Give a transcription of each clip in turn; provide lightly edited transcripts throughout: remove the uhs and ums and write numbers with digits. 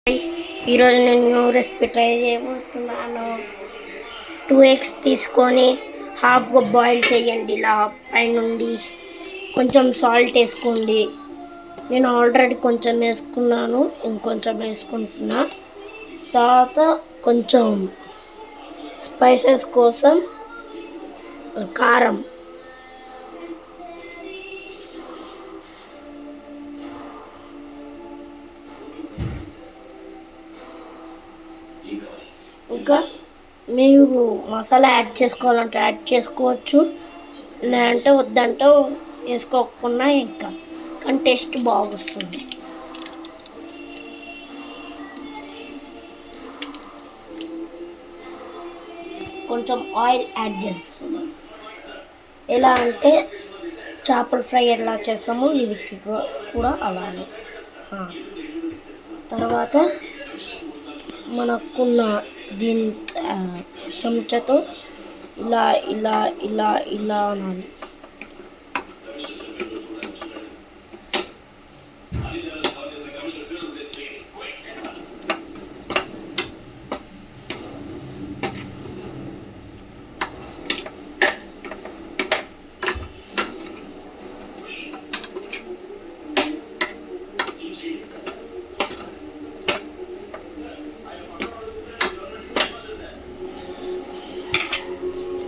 Guys, ఈరోజు నేను new recipe try చేయబోతున్నాను. 2 eggs తీసుకొని హాఫ్గా బాయిల్ చేయండి. ఇలా పైనుండి కొంచెం సాల్ట్ వేసుకోండి. నేను ఆల్రెడీ కొంచెం వేసుకున్నాను, ఇంకొంచెం వేసుకుంటున్నా. తర్వాత కొంచెం స్పైసెస్ కోసం కారం, ఇంకా మీరు మసాలా యాడ్ చేసుకోవాలంటే యాడ్ చేసుకోవచ్చు, లేదంటే వద్దంటే వేసుకోకుండా ఇంకా కానీ టేస్ట్ బాగొస్తుంది. కొంచెం ఆయిల్ యాడ్ చేస్తున్నాం. ఎలా అంటే చేపల ఫ్రై ఎలా చేస్తామో ఇది కూడా అలానే. తర్వాత మనకున్న దీని చెంచాతో ఇలా ఇలా ఇలా ఇలా అనాలి.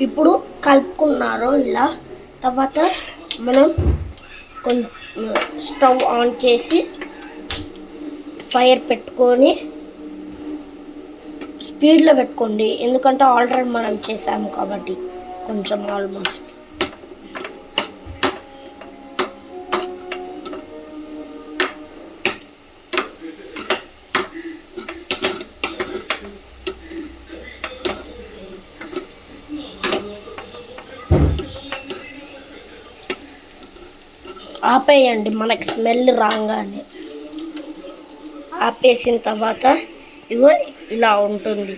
ఇప్పుడు కలుపుకున్నారు ఇలా. తర్వాత మనం కొంచెం స్టవ్ ఆన్ చేసి ఫైర్ పెట్టుకొని స్పీడ్లో పెట్టుకోండి, ఎందుకంటే ఆల్రెడీ మనం చేసాము కాబట్టి. కొంచెం ఆల్మోస్ట్ ఆపేయండి. మనకి స్మెల్ రాగానే ఆపేసిన తర్వాత ఇగో ఇలా ఉంటుంది.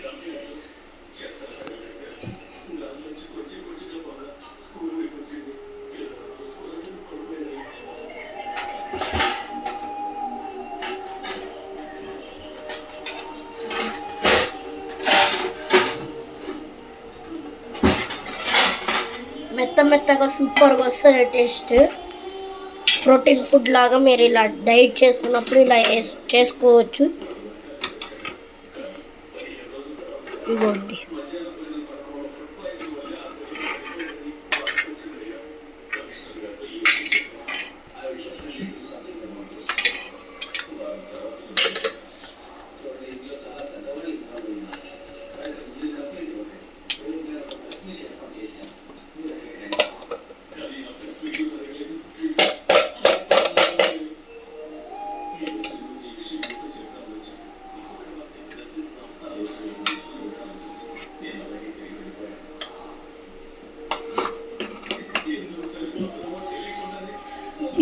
మెత్తగా సూపర్గా వస్తుంది టేస్ట్. ప్రోటీన్ ఫుడ్ లాగా మీరు ఇలా డైట్ చేస్తున్నప్పుడు ఇలా చేసుకోవచ్చు. ఇవ్వండి.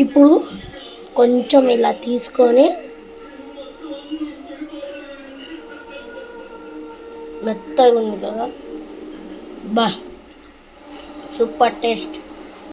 ఇప్పుడు కొంచెం ఇలా తీసుకొని మెత్తగా ఉంది కదా, బా సూపర్ టేస్ట్.